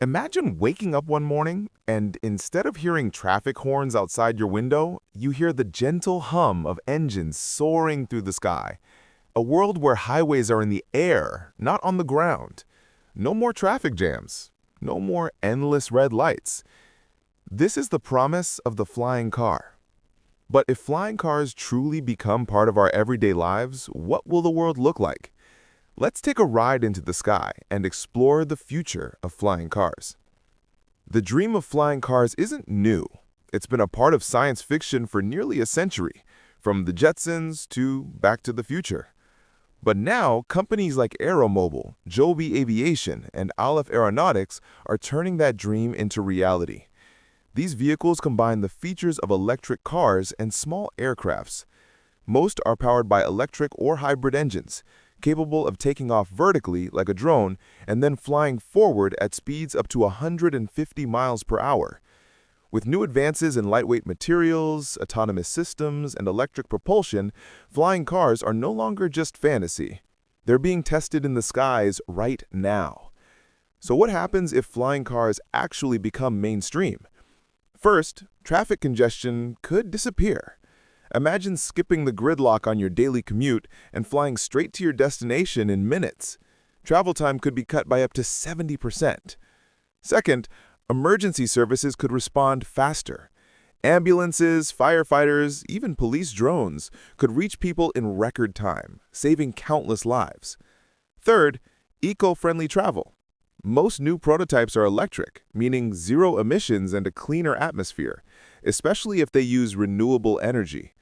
Imagine waking up one morning and instead of hearing traffic horns outside your window, you hear the gentle hum of engines soaring through the sky. A world where highways are in the air, not on the ground. No more traffic jams. No more endless red lights. This is the promise of the flying car. But if flying cars truly become part of our everyday lives, what will the world look like? Let's take a ride into the sky and explore the future of flying cars. The dream of flying cars isn't new. It's been a part of science fiction for nearly a century, from the Jetsons to Back to the Future. But now, companies like AeroMobil, Joby Aviation, and Alef Aeronautics are turning that dream into reality. These vehicles combine the features of electric cars and small aircrafts. Most are powered by electric or hybrid engines, capable of taking off vertically like a drone and then flying forward at speeds up to 150 miles per hour. With new advances in lightweight materials, autonomous systems, and electric propulsion, flying cars are no longer just fantasy. They're being tested in the skies right now. So what happens if flying cars actually become mainstream? First, traffic congestion could disappear. Imagine skipping the gridlock on your daily commute and flying straight to your destination in minutes. Travel time could be cut by up to 70%. Second, emergency services could respond faster. Ambulances, firefighters, even police drones could reach people in record time, saving countless lives. Third, eco-friendly travel. Most new prototypes are electric, meaning zero emissions and a cleaner atmosphere, especially if they use renewable energy.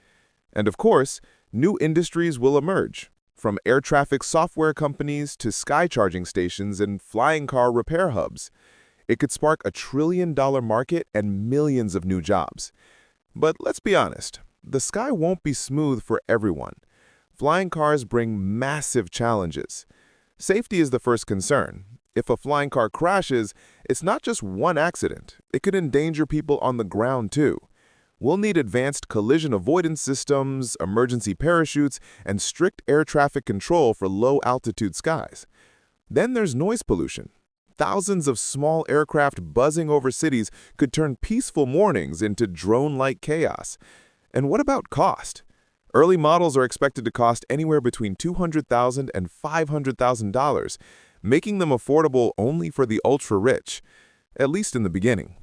And of course, new industries will emerge, from air traffic software companies to sky charging stations and flying car repair hubs. It could spark a trillion-dollar market and millions of new jobs. But let's be honest, the sky won't be smooth for everyone. Flying cars bring massive challenges. Safety is the first concern. If a flying car crashes, it's not just one accident. It could endanger people on the ground too. We'll need advanced collision avoidance systems, emergency parachutes, and strict air traffic control for low-altitude skies. Then there's noise pollution. Thousands of small aircraft buzzing over cities could turn peaceful mornings into drone-like chaos. And what about cost? Early models are expected to cost anywhere between $200,000 and $500,000, making them affordable only for the ultra-rich, at least in the beginning.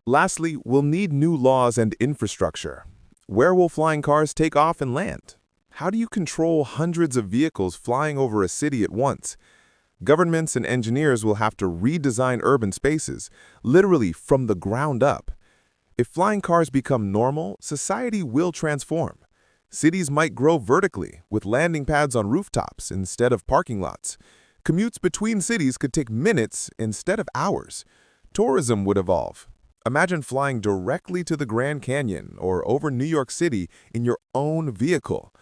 Lastly, we'll need new laws and infrastructure. Where will flying cars take off and land? How do you control hundreds of vehicles flying over a city at once? Governments and engineers will have to redesign urban spaces, literally from the ground up. If flying cars become normal, society will transform. Cities might grow vertically, with landing pads on rooftops instead of parking lots. Commutes between cities could take minutes instead of hours. Tourism would evolve. Imagine flying directly to the Grand Canyon or over New York City in your own vehicle.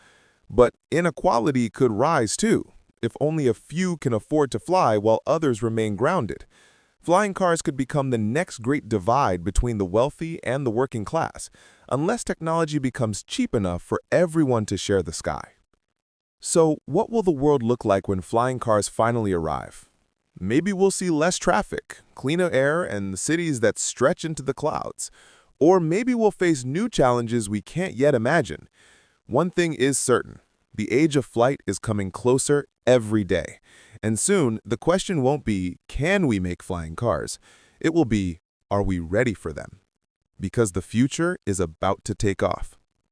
But inequality could rise too, if only a few can afford to fly while others remain grounded. Flying cars could become the next great divide between the wealthy and the working class, unless technology becomes cheap enough for everyone to share the sky. So, what will the world look like when flying cars finally arrive? Maybe we'll see less traffic, cleaner air, and cities that stretch into the clouds. Or maybe we'll face new challenges we can't yet imagine. One thing is certain, the age of flight is coming closer every day. And soon, the question won't be, can we make flying cars? It will be, are we ready for them? Because the future is about to take off.